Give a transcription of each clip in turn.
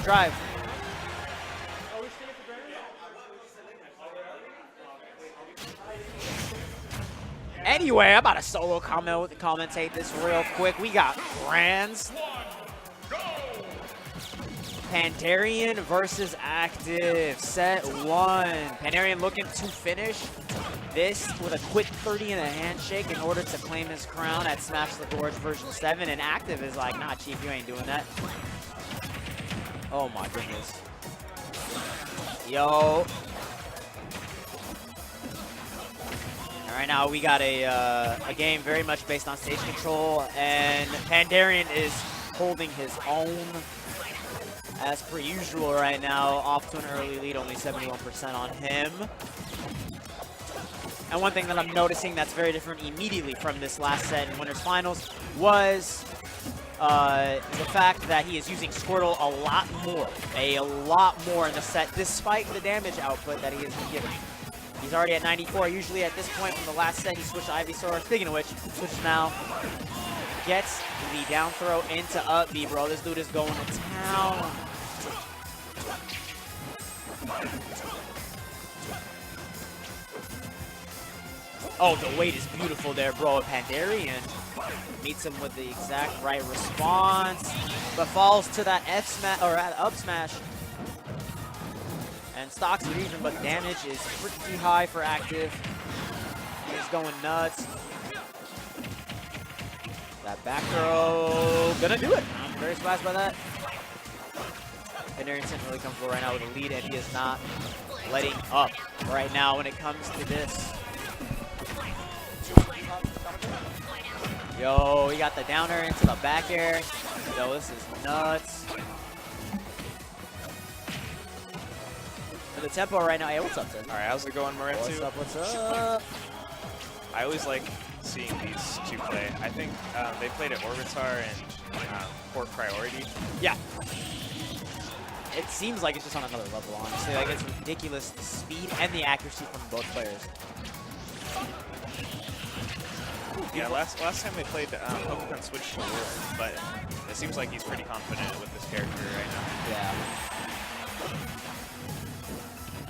drive. Anyway, I'm about to solo commentate this real quick. We got Grands. Pandarian versus Active, set 1. Pandarian looking to finish this with a quick 30 and a handshake in order to claim his crown at Smash the Gorge version 7. And Active is like, nah, Chief, you ain't doing that. Oh my goodness. Yo. All right, now we got a game very much based on stage control, and Pandarian is holding his own as per usual right now, off to an early lead, only 71% on him. And one thing that I'm noticing that's very different immediately from this last set in Winners Finals was the fact that he is using Squirtle a lot more in the set, despite the damage output that he has been given. He's already at 94. Usually at this point from the last set, he switched to Ivysaur. Speaking of which, switches now. Gets the down throw into up B, bro. This dude is going to town. Oh, the weight is beautiful there, bro. Pandarian meets him with the exact right response, but falls to that F smash or up smash. And stocks are even, but damage is pretty high for Active. He's going nuts. That back throw, gonna do it. I'm very surprised by that. Pandarian didn't really come forward right now with a lead, and he is not letting up right now when it comes to this. Yo, he got the downer into the back air. Yo, this is nuts. The tempo right now. Hey, what's up, Ted? All right, how's it going, Moretsu? What's up? I always like seeing these two play. I think they played at Orbitar and Port Priority. Yeah. It seems like it's just on another level, honestly. Like, it's ridiculous, the speed and the accuracy from both players. Yeah, last time they played, Pokemon switched to Wolf, but it seems like he's pretty confident with this character right now. Yeah.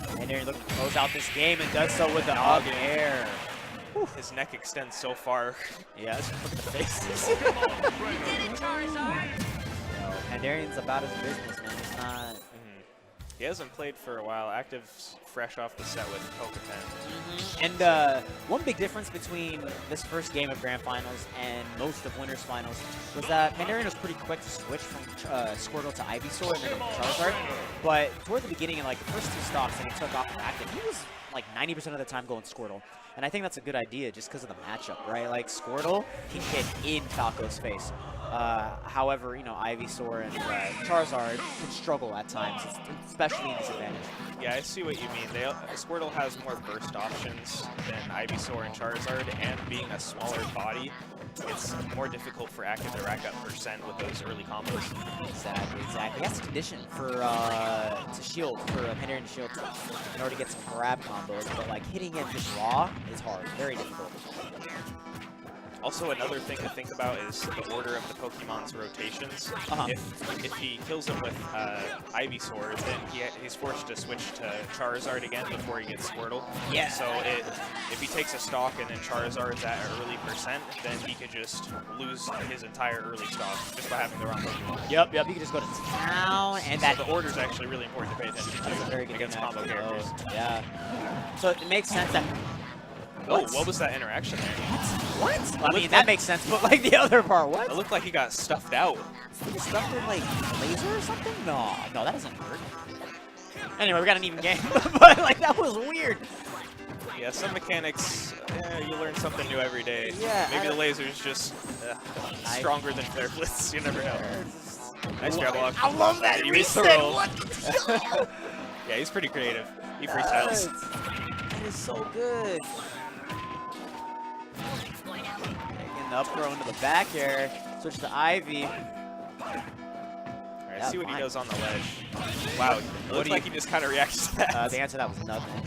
And Pandarian looking to close out this game and does so with the hug air. Whew. His neck extends so far. Yeah, look at the faces. Pandarian's about his business, man. It's not. He hasn't played for a while. Active's fresh off the set with Pokepen. And one big difference between this first game of Grand Finals and most of Winners Finals was that Pandarian was pretty quick to switch from Squirtle to Ivysaur and then Charizard. But toward the beginning, in like the first two stocks that he took off of Active, he was like 90% of the time going Squirtle. And I think that's a good idea just because of the matchup, right? Like Squirtle can hit in Falco's face. However, you know, Ivysaur and Charizard can struggle at times, especially in disadvantage. Yeah, I see what you mean. Squirtle has more burst options than Ivysaur and Charizard, and being a smaller body, it's more difficult for Active to rack up percent with those early combos. Exactly. That's a condition for to shield, for Pandarian to shield in order to get some grab combos, but like hitting it just raw is hard, very difficult. Also, another thing to think about is the order of the Pokemon's rotations. If he kills him with Ivysaur, then he's forced to switch to Charizard again before he gets Squirtle. Yeah. So if he takes a stock and then Charizard's at an early percent, then he could just lose his entire early stock just by having the wrong Pokemon. Yep, you can just go to town, and so the order is actually really important to pay attention to. That's a very good against combo characters. Yeah. So it makes sense that. What was that interaction there? What? I mean, that makes sense, but like the other part, what? It looked like he got stuffed out. He stuffed with like a laser or something? No, that doesn't hurt. Anyway, we got an even game, but like that was weird. Yeah, some mechanics, you learn something new every day. Yeah. Maybe the laser's just stronger than Flare Blitz. You never know. Nice grab block. I love that reset. Yeah, he's pretty creative. He freestyles. That is so good. Taking the up throw into the back air. Switch to Ivy. Alright, Alright, Yeah, see what fine. he does on the ledge. Wow, it looks like he just kind of reacts to that. The answer to that was nothing.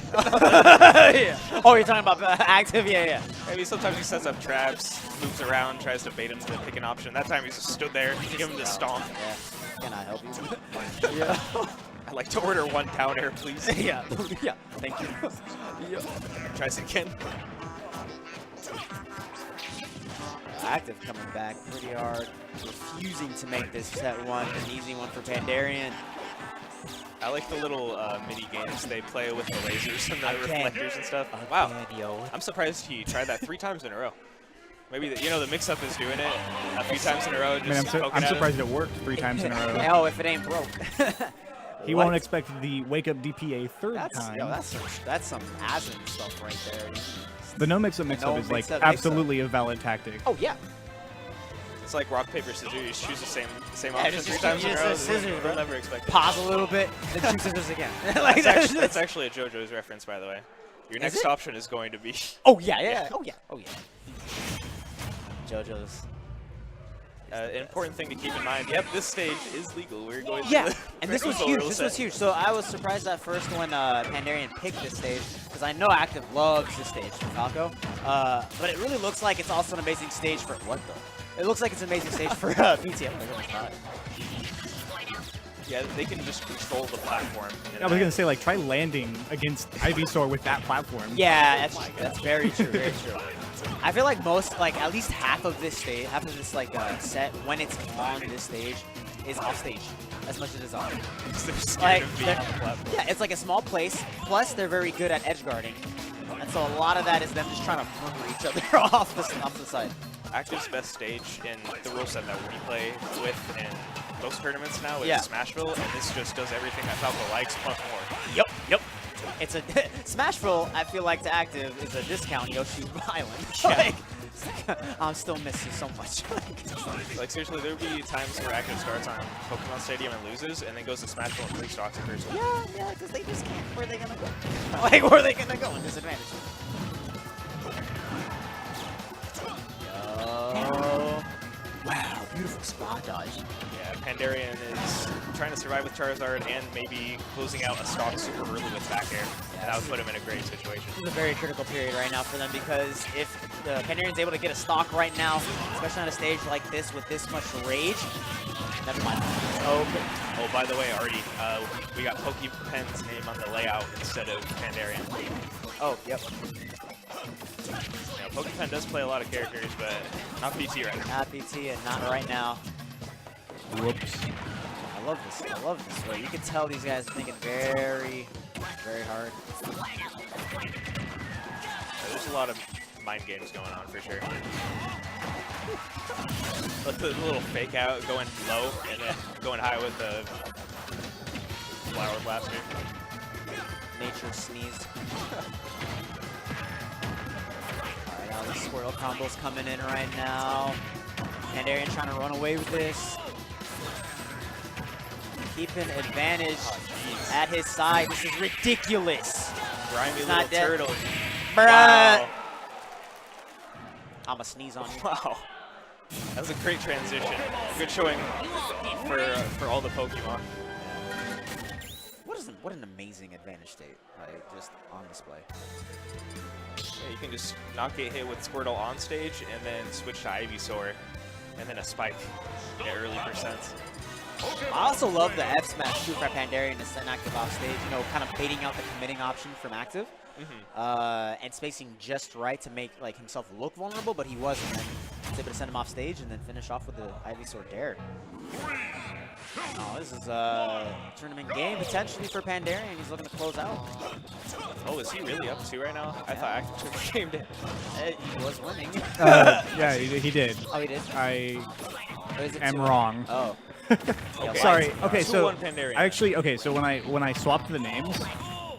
Yeah. Oh, you're talking about active? Yeah. Maybe sometimes he sets up traps, moves around, tries to bait him to pick an option. That time he just stood there, give him the stomp. Yeah. Can I help you? Yeah. I'd like to order one down air, please. Yeah. Yeah. Thank you. Yeah. Tries again. Active coming back pretty hard, refusing to make this set one an easy one for Pandarian. I like the little mini games they play with the lasers and the reflectors and stuff. Wow, I'm surprised he tried that 3 times in a row. Maybe the mix-up is doing it a few times in a row. Just I'm surprised it worked 3 times in a row. Oh, if it ain't broke. He won't expect the wake-up DP a third time. Yo, that's some Aslan stuff right there. The no mix-up mix-up is like absolutely a valid tactic. Oh yeah. It's like rock paper scissors. You choose the same option 3 times in a row. Scissors, They'll never expect it. Pause a little bit, then choose scissors again. That's actually a JoJo's reference, by the way. Your next option is going to be. Oh yeah. Oh yeah. JoJo's. An important thing to keep in mind. Yep, this stage is legal. We're going. Yeah, to and this was huge. This was huge. So I was surprised at first when Pandarian picked this stage, because I know Active loves this stage for Falco. But it really looks like it's also an amazing stage for It looks like it's an amazing stage for PTM. Yeah, they can just control the platform. I was gonna say, like, try landing against Ivysaur with that platform. Yeah, that's very true. Very true. I feel like at least half of this stage, set, when it's on this stage, is off stage as much as it's on. Yeah, it's like a small place. Plus, they're very good at edge guarding, and so a lot of that is them just trying to murder each other off the side. Active's best stage in the rule set that we play with in most tournaments now is Smashville, and this just does everything that Falco likes plus more. Yep. It's a Smashville. I feel like to Active is a discount Yoshi's Island. Yeah. I'm still missing so much. Like seriously, there would be times where Active starts on Pokemon Stadium and loses, and then goes to Smashville and 3 stocks in person. Yeah, because they just can't. Where are they gonna go? Like, where are they gonna go in disadvantage? Oh. Wow, beautiful spot dodge. Yeah, Pandarian is trying to survive with Charizard and maybe closing out a stock super early with back air. And that would put him in a great situation. This is a very critical period right now for them, because if Pandarian's able to get a stock right now, especially on a stage like this with this much rage, never mind. Oh, by the way, Artie, we got PokePen's name on the layout instead of Pandarian. Oh, yep. Yeah, PokePen does play a lot of characters, but not PT right now. Not PT and not right now. Whoops. I love this. Right? You can tell these guys are thinking very, very hard. There's a lot of mind games going on for sure. But the little fake out, going low and then going high with the Flower Blaster. Nature sneeze. Alright, now the Squirtle combo's coming in right now. Pandarian trying to run away with this. Keeping advantage at his side. This is ridiculous. Grimy He's little not dead. turtle. Bruh. Wow. I'ma sneeze on you. Wow. That was a great transition. Good showing for all the Pokemon. What an amazing advantage state, like just on display. Yeah, you can just not get hit with Squirtle on stage and then switch to Ivysaur and then a spike at early percents. I also love the F smash too for Pandarian to send Active off stage, kind of baiting out the committing option from Active. And spacing just right to make like himself look vulnerable, but he wasn't. And was able to send him off stage and then finish off with the Ivysaur Dare. Oh, this is a tournament game potentially for Pandarian. He's looking to close out. Oh, is he really up 2 right now? I thought Active took the game down. He was winning. Yeah, he did. Oh, he did? I am wrong. Oh. Okay. Sorry. Okay, so Pandarian. So when I swapped the names,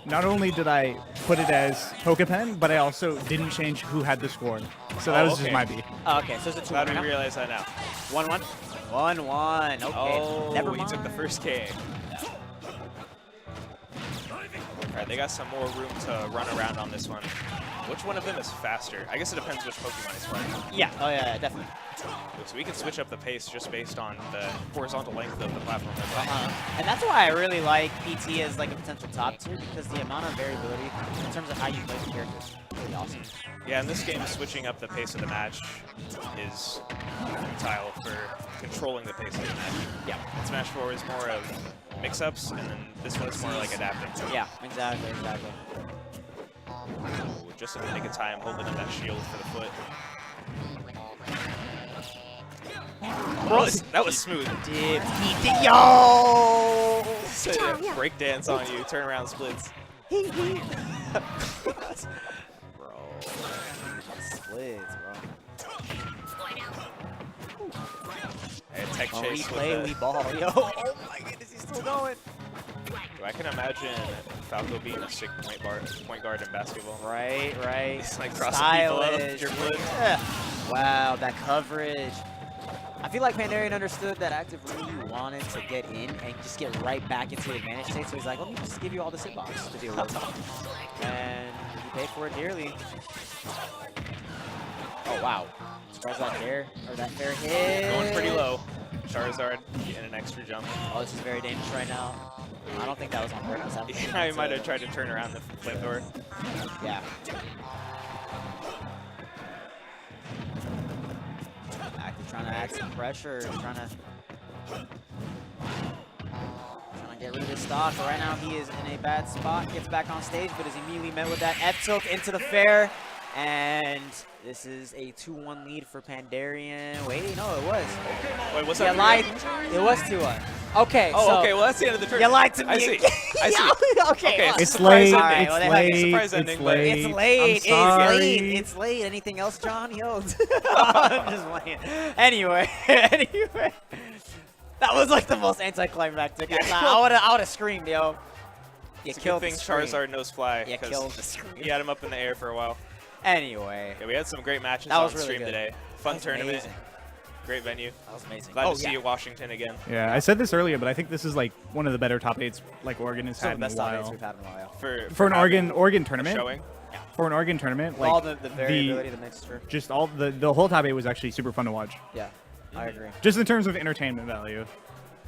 not only did I put it as PokePen, but I also didn't change who had the score. So that was just my beat. Oh, okay, so it's a 2-1 Glad we realize that now. 1-1? 1-1, okay. Oh, Never mind. he took the first K. Alright, they got some more room to run around on this one. Which one of them is faster? I guess it depends which Pokemon is playing. Yeah, oh yeah, definitely. So we can switch up the pace just based on the horizontal length of the platform. And that's why I really like PT as like a potential top tier, because the amount of variability in terms of how you play the characters is really awesome. Yeah, in this game, switching up the pace of the match is futile for controlling the pace of the match. Yeah. In Smash 4 is more of mix-ups, and then this one's more like adapting. Yeah, exactly. Ooh, just in the nick of time, holding up that shield for the foot. That was smooth. He did, yo! Break dance on you, turn around splits. Bro. Splits, bro. Hey, tech When we chase play, with we ball. Yo, oh my goodness, he's still going. I can imagine Falco being a sick point guard in basketball. Right. He's like crossing people up, Stylish. dribbling. Wow, that coverage. I feel like Pandarian understood that active really wanted to get in and just get right back into the advantage state, so he's like, let me just give you all this hitbox to deal with. And you pay for it dearly. Oh, wow. Charizard there, or that fair hit. Going pretty low. Charizard getting an extra jump. Oh, this is very dangerous right now. I don't think that was on purpose. Yeah, he might have tried to turn around the flamethrower. Yeah. Active trying to add some pressure, trying to get rid of his stock. But right now he is in a bad spot. Gets back on stage, but is immediately met with that F tilt into the fair. And this is a 2-1 lead for Pandarian. Wait, no, it was. Wait, what's You that? lied. It was 2-1. Okay. Oh, so okay. Well, that's the end of the turn. you lied to me. I see. Okay. Okay, It's late. All right, It's well, late. surprise ending, It's but- late. It's late. I'm sorry. It's late. Anything else, John? Yo. I'm just playing. Anyway. That was like the most anticlimactic. I would have screamed, yo. You It's a good killed thing the scream. Charizard knows fly. You 'cause killed the scream. He had him up in the air for a while. Anyway. Yeah, we had some great matches That on was really stream good. today. Fun That was tournament. amazing. Great venue. That was amazing. Glad to see you, Washington, again. Yeah, I said this earlier, but I think this is like one of the better top 8s like Oregon has Some had of the in a best top eights while. we've had in a while. For an having Oregon a tournament, showing. for an Oregon tournament, like All the variability, the mixture. just all the whole top 8 was actually super fun to watch. Yeah, I agree. Just in terms of entertainment value.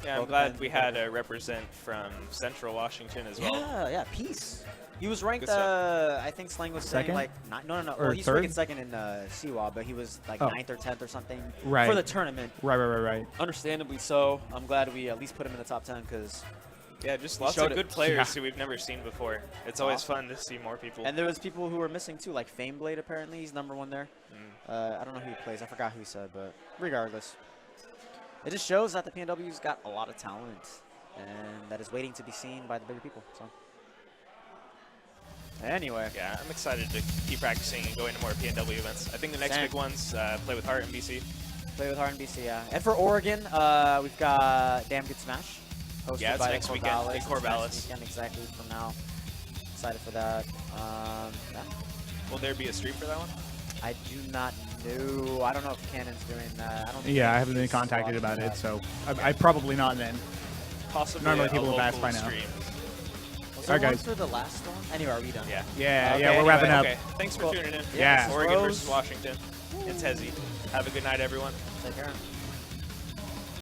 Yeah, I'm Both glad men. we had a represent from Central Washington as well. Yeah, Peace. He was ranked, Good stuff. I think Slang was saying Second? like, no. Or Well, he's third? ranking second in Siwa, but he was like Oh. 9th or 10th or something Right. for the tournament. Right. Understandably so. I'm glad we at least put him in the top 10 because, Yeah, just He lots showed of it. good players Yeah. who we've never seen before. It's always Awesome. fun to see more people. and there was people who were missing too, like Fameblade apparently. He's #1 there. I don't know who he plays. I forgot who he said, but regardless. It just shows that the PNW's got a lot of talent and that is waiting to be seen by the bigger people. So. Anyway. Yeah, I'm excited to keep practicing and going to more PNW events. I think the next Same. big ones, Play with Heart in BC. Play with Heart and BC, yeah. And for Oregon, we've got Damn Good Smash. Hosted Yeah, it's by next the weekend, Corvallis. the Corvallis. Next weekend, exactly, from now. Excited for that. Yeah. Will there be a stream for that one? I do not know. I don't know if Cannon's doing that. I don't think Yeah, I haven't been he's contacted watching about it, that. so I probably not then. Possibly Normally a people have asked local by now. stream. Was there Alright, one guys. for the last one? Anyway, are we done? Yeah. Yeah, Okay, we're wrapping anyway, up. Okay, thanks for Cool. tuning in. Yeah. Oregon Bros. versus Washington. It's Hezzy. Have a good night, everyone. Take care.